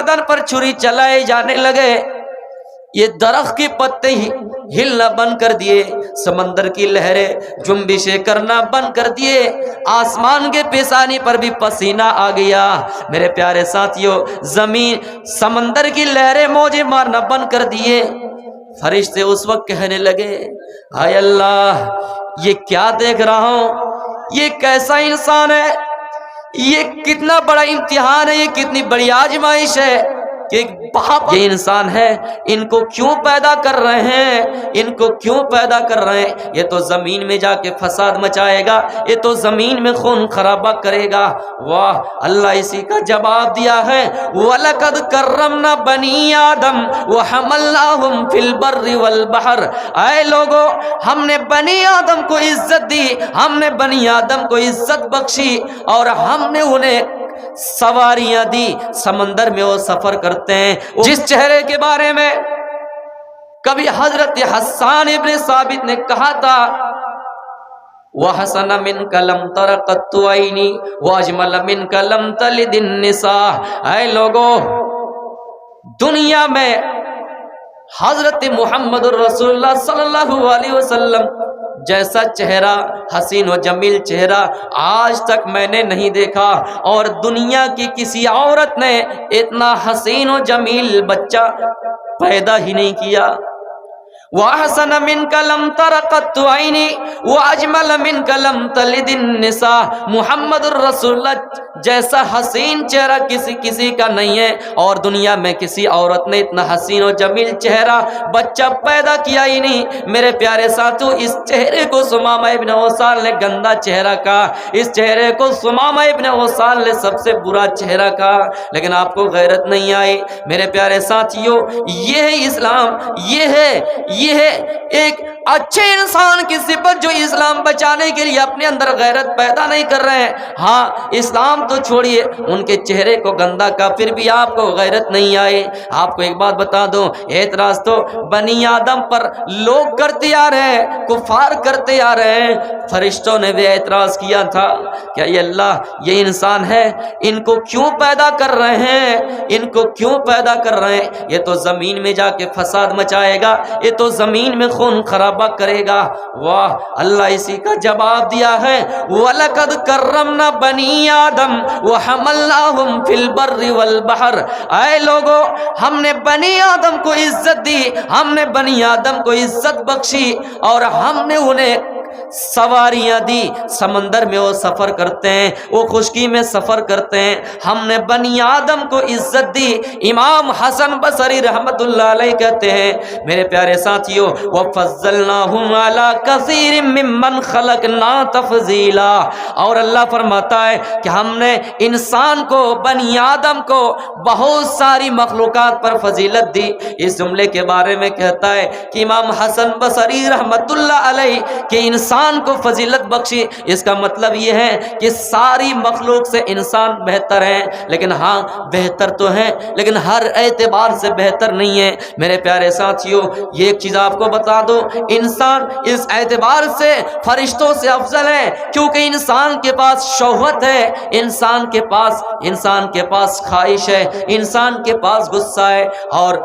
गर्दन पर छुरी चलाए जाने लगे। ये दरख्त के पत्ते हिलना बंद कर दिए, समंदर की लहरें जुम्बिशें करना बंद कर दिए, आसमान के पेशानी पर भी पसीना आ गया। मेरे प्यारे साथियों, जमीन समंदर की लहरें मौजें मारना बंद कर दिए। फरिश्ते उस वक्त कहने लगे, हाय अल्लाह, ये क्या देख रहा हूं, ये कैसा इंसान है, ये कितना बड़ा इम्तिहान है, ये कितनी बड़ी आजमाइश है कि एक बाप ये इंसान है, इनको क्यों पैदा कर रहे हैं, इनको क्यों पैदा कर रहे हैं। ये तो जमीन में जाके फसाद मचाएगा, ये तो जमीन में खून खराबा करेगा। वाह, अल्लाह इसी का जवाब दिया है, वलकद कर्रमना बनी आदम व हमलनाहुम फिल बर्रि वल बहर। ऐ लोगो, हमने बनी आदम को इज्जत दी, हमने बनी आदम को इज्जत बख्शी और हमने उन्हें सवारियां दी। समंदर में वो सफर करते हैं। जिस चेहरे के बारे में कभी हजरत हस्सान इब्ने साबित ने कहा था, वह हसन मिन कलम तरक़त्तु ऐनी व अजमल मिन कलम तलिदिन निसा। ऐ लोगो, दुनिया में हजरत मुहम्मद रसूलुल्लाह सल्लल्लाहु अलैहि वसल्लम जैसा चेहरा, हसीन व जमील चेहरा आज तक मैंने नहीं देखा, और दुनिया की किसी औरत ने इतना हसीन व जमील बच्चा पैदा ही नहीं किया। वहसन मिन कलम तरक़त्तु ऐनी व अजमल मिन कलम तलिदिन निसा। मुहम्मद रसूलुल्लाह जैसा हसीन चेहरा किसी का नहीं है, और दुनिया में किसी औरत ने इतना हसीन और जमील चेहरा बच्चा पैदा किया ही नहीं। मेरे प्यारे साथियों, इस चेहरे को सुमामा इब्न उसाल ने गंदा चेहरा कहा, इस चेहरे को सुमामा इब्न उसाल ने सबसे बुरा चेहरा कहा, लेकिन आपको गैरत नहीं आई। मेरे प्यारे साथियों, ये है इस्लाम, ये है एक अच्छे इंसान की सिफत जो इस्लाम बचाने के लिए अपने अंदर गैरत पैदा नहीं कर रहे हैं। हाँ, इस्लाम तो छोड़िए, उनके चेहरे को गंदा का, फिर भी आपको गैरत नहीं आए। आपको एक बात बता दूं, एतराज तो बनी आदम पर लोग करते आ रहे हैं, कुफार करते आ रहे हैं। फरिश्तों ने भी एतराज किया था, क्या ये अल्लाह, ये इंसान है, इनको क्यों पैदा कर रहे हैं, इनको क्यों पैदा कर रहे हैं, ये तो जमीन में जाके फसाद मचाएगा, ये तो जमीन में खून खराबा करेगा। वाह, अल्लाह इसी का जवाब दिया है, वलकद कर्रमना बनी आदम व हमलनाहुम फिल बर्रि वल बहर। ऐ लोगो, हमने बनी आदम को इज्जत दी, हमने बनी आदम को इज्जत बख्शी और हमने उन्हें सवारियां दी। समंदर में वो सफर करते हैं, वो खुशकी में सफर करते हैं, हमने बनी आदम को इज्जत दी। इमाम हसन बसरी रहमतुल्लाह अलैह कहते हैं, मेरे प्यारे साथियों, व फज़्ज़लनाहुम अला कसीरिम मिम्मन खलकना तफज़ीला। और अल्लाह फरमाता है कि हमने इंसान को, बनी आदम को बहुत सारी मखलूकात पर फजीलत दी। इस जुमले के बारे में कहता है कि इमाम हसन बसरी रहमतुल्लाह अलैह कि इंसान को फजीलत बख्शी, इसका मतलब यह है कि सारी मखलूक से इंसान बेहतर है। लेकिन हाँ, बेहतर तो है, लेकिन हर एतबार से बेहतर नहीं है। मेरे प्यारे साथियों, ये एक चीज आपको बता दो, इंसान इस एतबार से फरिश्तों से अफजल है क्योंकि इंसान के पास शौहत है, इंसान के पास ख्वाहिश है, इंसान के पास गुस्सा है, और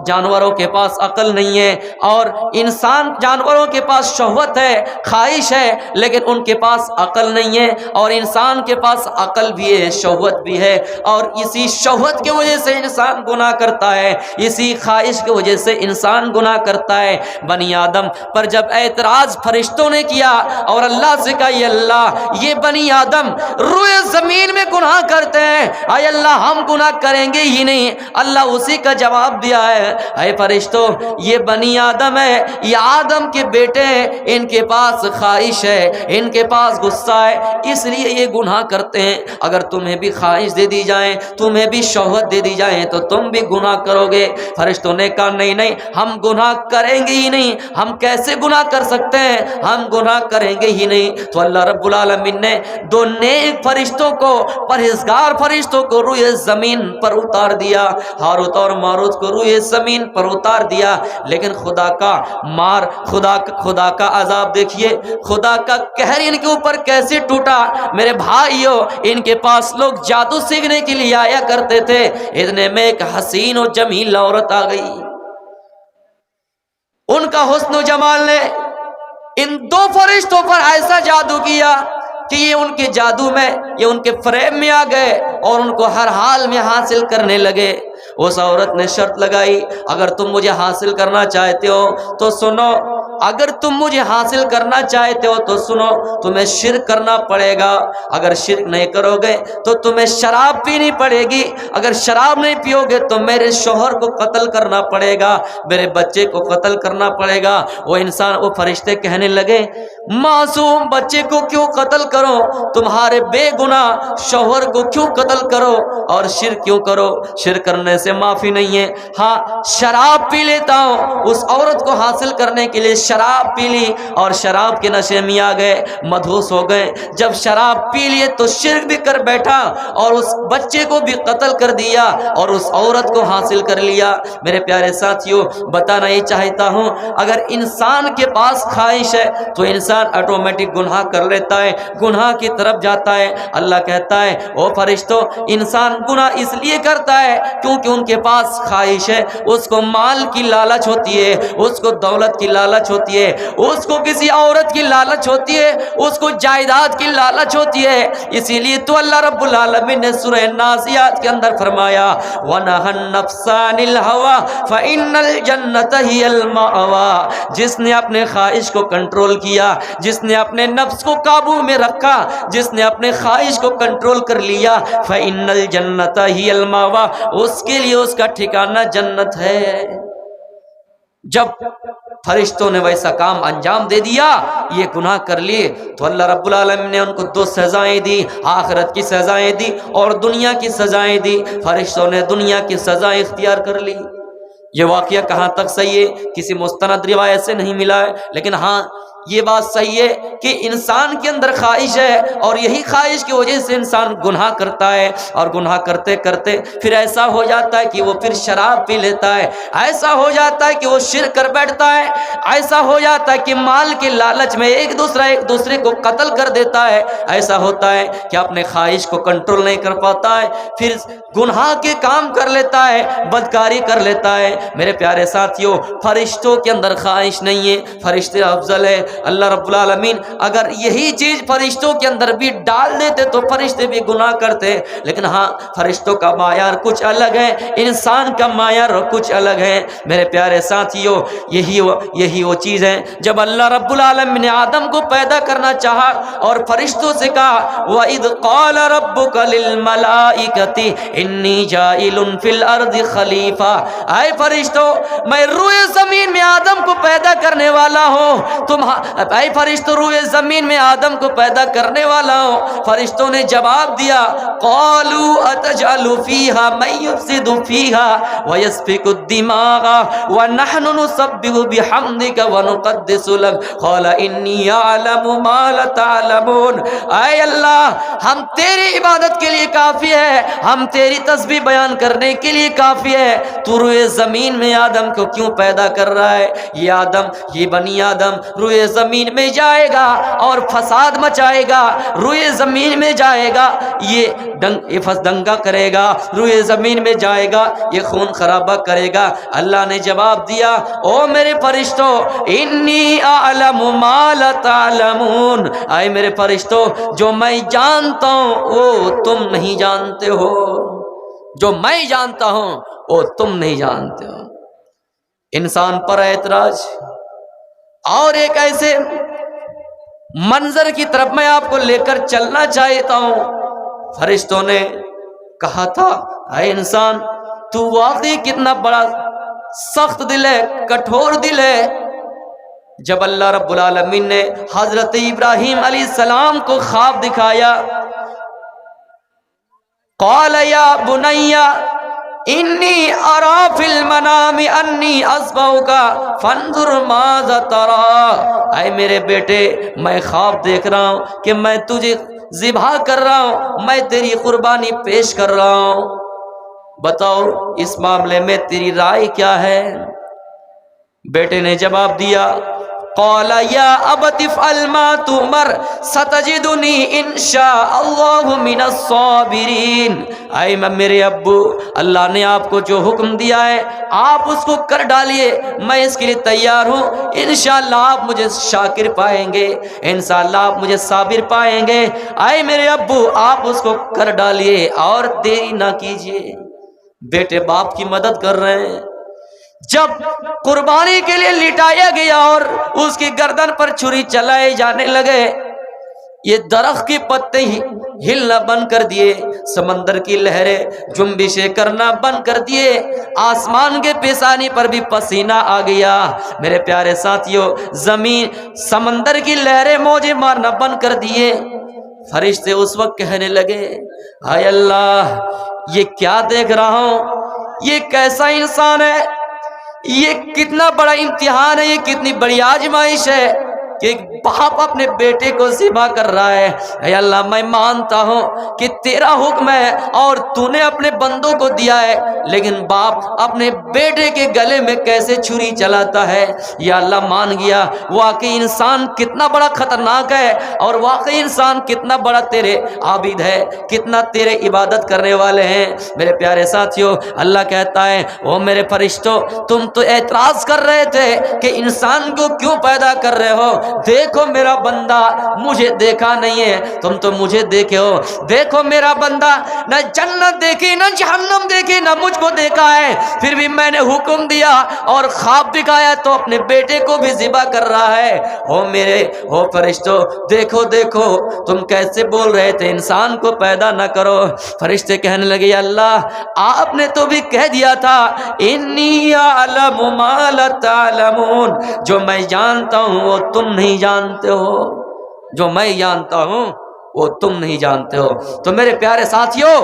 जानवरों के पास अकल नहीं है। और जानवरों के पास शौहत है, ख्वाहिश है, लेकिन उनके पास अकल नहीं है। और इंसान के पास अकल भी है, शौहत भी है, और इसी शौहत की वजह से इंसान गुनाह करता है, इसी ख्वाहिश की वजह से इंसान गुनाह करता है। बनी आदम पर जब एतराज फरिश्तों ने किया और अल्लाह से कहा, ये अल्लाह, ये बनी आदम रुए जमीन में गुनाह करते हैं, आय अल्लाह हम गुनाह करेंगे ही नहीं। अल्लाह उसी का जवाब दिया है, ऐ फरिश्तों, ये बनी आदम है, ये आदम के बेटे हैं, इनके पास ख्वाहिश है, इनके पास गुस्सा है, इसलिए ये गुनाह करते हैं। अगर तुम्हें भी ख्वाहिश दे दी जाए, तुम्हें भी शौहत दे दी जाए, तो तुम भी गुनाह करोगे। फरिश्तों ने कहा, नहीं नहीं, हम गुनाह करेंगे ही नहीं, हम कैसे गुनाह कर सकते हैं, हम गुनाह करेंगे ही नहीं। तो अल्लाह रब्बुल आलमीन ने दो नेक फरिश्तों को, परहेजगार फरिश्तों को रुए जमीन पर उतार दिया, हारूत और मारूत को रुए زمین پر اتار دیا، لیکن خدا کا مار، خدا کا عذاب دیکھیے، خدا کا قہر ان کے اوپر کیسے ٹوٹا۔ میرے بھائیوں، ان کے پاس لوگ جادو سیکھنے کے لیے آیا کرتے تھے، اتنے میں ایک حسین و جمیل عورت آ گئی، ان کا حسن و جمال نے ان دو فرشتوں پر ایسا جادو کیا کہ یہ ان کے جادو میں، یہ ان کے فریب میں آ گئے اور ان کو ہر حال میں حاصل کرنے لگے۔ اس عورت نے شرط لگائی، اگر تم مجھے حاصل کرنا چاہتے ہو تو سنو، اگر تم مجھے حاصل کرنا چاہتے ہو تو سنو، تمہیں شرک کرنا پڑے گا، اگر شرک نہیں کرو گے تو تمہیں شراب پینی پڑے گی، اگر شراب نہیں پیو گے تو میرے شوہر کو قتل کرنا پڑے گا، میرے بچے کو قتل کرنا پڑے گا۔ وہ انسان، وہ فرشتے کہنے لگے، معصوم بچے کو کیوں قتل کرو، تمہارے بے گناہ شوہر کو کیوں قتل کرو اور شرک کیوں کرو؟ شرک کرنے سے معافی نہیں ہے، ہاں شراب پی لیتا ہوں۔ اس عورت کو حاصل کرنے کے لیے شراب پی لی اور شراب کے نشے میں آ گئے، مدھوس ہو گئے۔ جب شراب پی لیے تو شرک بھی کر بیٹھا اور اس بچے کو بھی قتل کر دیا اور اس عورت کو حاصل کر لیا۔ میرے پیارے ساتھیوں، بتانا یہ چاہتا ہوں، اگر انسان کے پاس خواہش ہے تو انسان آٹومیٹک گناہ کر لیتا ہے، گناہ کی طرف جاتا ہے۔ اللہ کہتا ہے، او فرشتوں، انسان گناہ اس لیے کرتا ہے کیونکہ ان کے پاس خواہش ہے، اس کو مال کی لالچ ہوتی ہے، اس کو دولت کی لالچ ہوتی ہے، اس کو کسی عورت کی لالچ ہوتی ہے، اس کو جائیداد کی لالچ ہوتی ہے۔ اسی لیے تو اللہ رب العالمین نے سورہ نازعات کے اندر فرمایا، وَنَهَى النَّفْسَ عَنِ الْهَوَىٰ فَإِنَّ الْجَنَّةَ هِيَ الْمَأْوَىٰ۔ جس نے اپنے خواہش کو کنٹرول کیا، جس نے اپنے نفس کو قابو میں رکھا، جس نے اپنے خواہش کو کنٹرول کر لیا، فَإِنَّ الْجَنَّةَ هِيَ الْمَأْوَىٰ، اس کے لیے اس کا ٹھکانہ جنت ہے۔ جب فرشتوں نے ویسا کام انجام دے دیا، یہ گناہ کر لیے، تو اللہ رب العالمین نے ان کو دو سزائیں دی، آخرت کی سزائیں دی اور دنیا کی سزائیں دی۔ فرشتوں نے دنیا کی سزائیں اختیار کر لی۔ یہ واقعہ کہاں تک صحیح ہے؟ کسی مستند روایت سے نہیں ملا ہے، لیکن ہاں یہ بات صحیح ہے کہ انسان کے اندر خواہش ہے اور یہی خواہش کی وجہ سے انسان گناہ کرتا ہے، اور گناہ کرتے کرتے پھر ایسا ہو جاتا ہے کہ وہ پھر شراب پی لیتا ہے، ایسا ہو جاتا ہے کہ وہ شرک کر بیٹھتا ہے، ایسا ہو جاتا ہے کہ مال کے لالچ میں ایک دوسرے کو قتل کر دیتا ہے، ایسا ہوتا ہے کہ اپنے خواہش کو کنٹرول نہیں کر پاتا ہے، پھر گناہ کے کام کر لیتا ہے، بدکاری کر لیتا ہے۔ میرے پیارے ساتھیوں، فرشتوں کے اندر خواہش نہیں ہے، فرشتے افضل ہے۔ اللہ رب العالمین اگر یہی چیز فرشتوں کے اندر بھی ڈال دیتے تو فرشتے بھی گناہ کرتے، لیکن ہاں فرشتوں کا معیار کچھ الگ ہے، انسان کا معیار کچھ الگ ہے۔ میرے پیارے ساتھیوں، یہی وہ چیز ہے جب اللہ رب العالمین نے آدم کو پیدا کرنا چاہا اور فرشتوں سے کہا، وَإِذْ قَالَ رَبُّكَ لِلْمَلَائِكَةِ إِنِّي جَاعِلٌ فِي الْأَرْضِ خَلِيفَةً، اے فرشتوں، میں روئے زمین میں آدم کو پیدا کرنے والا ہوں، اے فرشتوں روئے زمین میں آدم کو پیدا کرنے والا ہوں۔ فرشتوں نے جواب دیا، قَالُوا أَتَجْعَلُ فِيهَا مَن يُفْسِدُ فِيهَا وَيَسْفِكُ الدِّمَاءَ وَنَحْنُ نُسَبِّحُ بِحَمْدِكَ وَنُقَدِّسُ لَكَ قَالَ إِنِّي أَعْلَمُ مَا لَا تَعْلَمُونَ۔ اے اللہ، ہم تیری عبادت کے لیے کافی ہے، ہم تیری تسبیح بیان کرنے کے لیے کافی ہے، تو روئے زمین میں آدم کو کیوں پیدا کر رہا ہے؟ یہ آدم، یہ بنی آدم روئے زمین میں جائے گا اور فساد مچائے گا، روئے زمین میں جائے گا، یہ دنگا کرے گا، روئے زمین میں جائے گا، یہ خون خرابہ کرے گا۔ اللہ نے جواب دیا، او میرے فرشتوں، انی اعلم ما لا تعلمون، اے میرے فرشتوں، جو میں جانتا ہوں وہ تم نہیں جانتے ہو، جو میں جانتا ہوں وہ تم نہیں جانتے ہو۔ انسان پر اعتراض۔ اور ایک ایسے منظر کی طرف میں آپ کو لے کر چلنا چاہتا ہوں۔ فرشتوں نے کہا تھا، اے انسان، تو واقعی کتنا بڑا سخت دل ہے، کٹھور دل ہے۔ جب اللہ رب العالمین نے حضرت ابراہیم علیہ السلام کو خواب دکھایا، قال یا بنی انی ارا فی المنام انی اذبحک فانظر ماذا تری، اے میرے بیٹے، میں خواب دیکھ رہا ہوں کہ میں تجھے ذبح کر رہا ہوں، میں تیری قربانی پیش کر رہا ہوں۔ बताओ इस मामले में तेरी राय क्या है? बेटे ने जवाब दिया, क़ाला या अबति फ़अल मा तुमर सतजिदुनी इंशाअल्लाहु मिनस साबिरीन। ऐ मेरे अब्बू, अल्लाह ने आपको जो हुक्म दिया है आप उसको कर डालिए, मैं इसके लिए तैयार हूँ। इंशाअल्लाह आप मुझे शाकिर पाएंगे, इंशाअल्लाह आप मुझे साबिर पाएंगे। ऐ मेरे अब्बू, आप उसको कर डालिए और देरी ना कीजिए। बेटे बाप की मदद कर रहे हैं। जब कुर्बानी के लिए लिटाया गया और उसकी गर्दन पर छुरी चलाए जाने लगे, ये दरख्त के पत्ते ही हिलना बंद कर दिए, समंदर की लहरें जुम्बिशें करना बंद कर दिए, आसमान के पेशानी पर भी पसीना आ गया। मेरे प्यारे साथियों, जमीन समंदर की लहरें मौजें मारना बंद कर दिए। फरिश्ते उस वक्त कहने लगे, हाय अल्लाह, ये क्या देख रहा हूं, ये कैसा इंसान है, ये कितना बड़ा इम्तिहान है, ये कितनी बड़ी आजमाइश है कि एक बाप अपने बेटे को ज़िबा कर रहा है। ऐ अल्लाह, मैं मानता हूँ कि तेरा हुक्म है और तूने अपने बंदों को दिया है, लेकिन बाप अपने बेटे के गले में कैसे छुरी चलाता है। या अल्लाह, मान गया वाकई इंसान कितना बड़ा खतरनाक है और वाकई इंसान कितना बड़ा तेरे आबिद है, कितना तेरे इबादत करने वाले हैं। मेरे प्यारे साथियों, अल्लाह कहता है, ओ मेरे फरिश्तों, तुम तो एतराज़ कर रहे थे कि इंसान को क्यों पैदा कर रहे हो, देखो मेरा बंदा, मुझे देखा नहीं है, तुम तो मुझे देखे हो। देखो मेरा बंदा न जन्नत देखी न जहन्नम देखी न मुझको देखा है, फिर भी मैंने हुक्म दिया और ख्वाब दिखाया तो अपने बेटे को भी ज़िबा कर रहा है। हो फरिश्तों, देखो देखो, तुम कैसे बोल रहे थे इंसान को पैदा न करो। फरिश्ते कहने लगे, अल्लाह, आपने तो भी कह दिया था, इन्नी अअलमु मा ला तालमून, जो मैं जानता हूँ वो तुम नहीं जानते हो, जो मैं जानता हूं वो तुम नहीं जानते हो। तो मेरे प्यारे साथियों,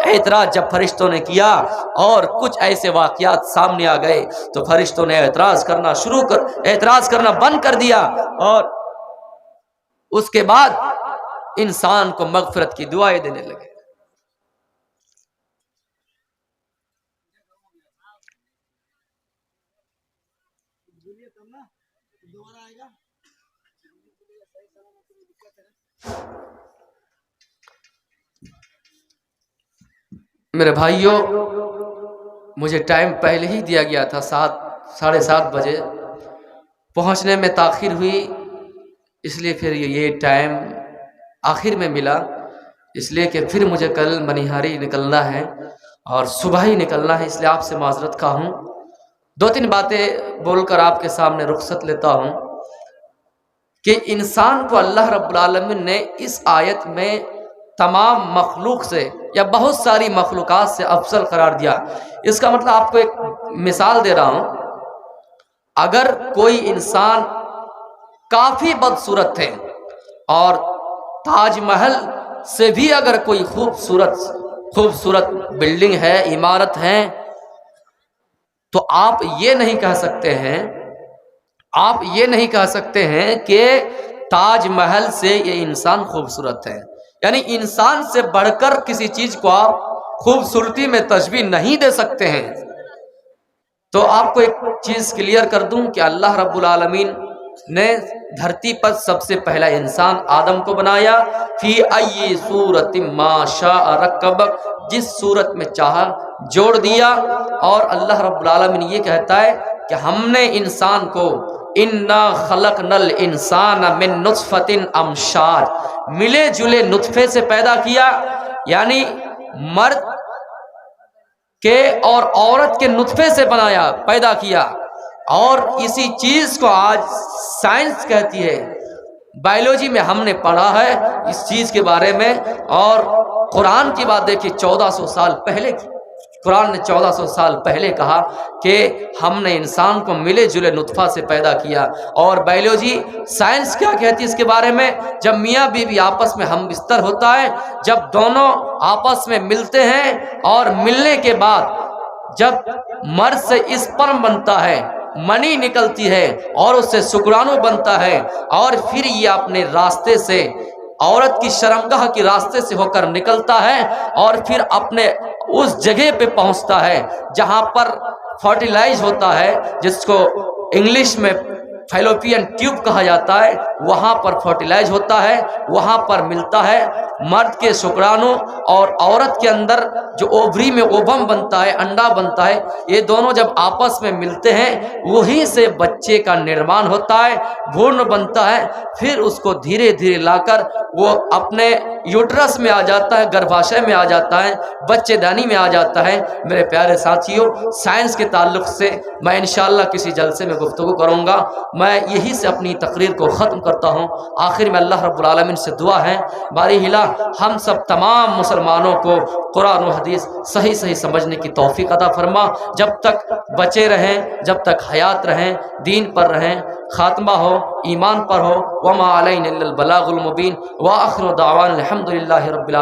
एतराज जब फरिश्तों ने किया और कुछ ऐसे वाकयात सामने आ गए तो फरिश्तों ने एतराज करना बंद कर दिया और उसके बाद इंसान को मगफिरत की दुआएं देने लगे। मेरे भाइयों, मुझे टाइम पहले ही दिया गया था, 7:30 बजे, पहुंचने में ताख़ीर हुई, इसलिए फिर ये टाइम आखिर में मिला, इसलिए कि फिर मुझे कल मनिहारी निकलना है और सुबह ही निकलना है, इसलिए आपसे माजरत का हूँ। 2-3 बातें बोलकर आपके सामने रुखसत लेता हूँ कि इंसान को अल्लाह रब्बुल आलमीन ने इस आयत में तमाम मखलूक से या बहुत सारी मखलूक़ात से अफजल करार दिया। इसका मतलब आपको एक मिसाल दे रहा हूँ, अगर कोई इंसान काफ़ी बदसूरत है और ताजमहल से भी अगर कोई खूबसूरत बिल्डिंग है, इमारत है, तो आप ये नहीं कह सकते हैं कि ताजमहल से ये इंसान खूबसूरत है। यानी इंसान से बढ़कर किसी चीज को आप खूबसूरती में तशबीह नहीं दे सकते हैं। तो आपको एक चीज क्लियर कर दूं कि अल्लाह रब्बुल आलमीन ने धरती पर सबसे पहला इंसान आदम को बनाया, फी अय्यि सूरतिन मा शाअ रक्कबक, जिस सूरत में चाहा जोड़ दिया। और अल्लाह रब्बुल आलमीन ये कहता है कि हमने इंसान को इन्ना खलकनल इंसान मिन नुत्फतिन अमशाज, मिले जुले नुत्फे से पैदा किया, यानी मर्द के और औरत के नुत्फे से पैदा किया। और इसी चीज को आज साइंस कहती है, बायोलॉजी में हमने पढ़ा है इस चीज के बारे में। और कुरान की बात देखिए, 1400 साल पहले की, कुरान ने 1400 साल पहले कहा कि हमने इंसान को मिले जुले नुत्फा से पैदा किया। और बायोलॉजी साइंस क्या कहती है इसके बारे में, जब मियाँ बीवी आपस में हम बिस्तर होता है, जब दोनों आपस में मिलते हैं और मिलने के बाद जब मर्द से स्पर्म बनता है, मनी निकलती है और उससे शुक्राणु बनता है, और फिर ये अपने रास्ते से, औरत की शर्मगाह के रास्ते से होकर निकलता है और फिर अपने اس جگہ پہ پہنچتا ہے جہاں پر فرٹیلائز ہوتا ہے، جس کو انگلش میں فیلوپین ٹیوب کہا جاتا ہے، وہاں پر فرٹیلائز ہوتا ہے، وہاں پر ملتا ہے مرد کے شکرانوں اور عورت کے اندر جو اووری میں اوبم بنتا ہے، انڈا بنتا ہے، یہ دونوں جب آپس میں ملتے ہیں وہیں سے بچے کا نرمان ہوتا ہے، بھرون بنتا ہے، پھر اس کو دھیرے دھیرے لا کر وہ اپنے یوٹرس میں آ جاتا ہے، گربھاشے میں آ جاتا ہے، بچے دانی میں آ جاتا ہے۔ میرے پیارے ساتھیوں، سائنس کے تعلق سے میں انشاءاللہ کسی جلسے میں گفتگو کروں گا۔ میں یہی سے اپنی تقریر کو ختم کرتا ہوں۔ آخر میں اللہ رب العالمین سے دعا ہے باری الہ ہم سب تمام مسلمانوں کو قرآن و حدیث صحیح صحیح سمجھنے کی توفیق عطا فرما۔ جب تک بچے رہیں، جب تک حیات رہیں، دین پر رہیں، خاتمہ ہو ایمان پر ہو۔ وما علینا الا البلاغ المبین، وآخر دعوانا الحمدللہ رب العالمین۔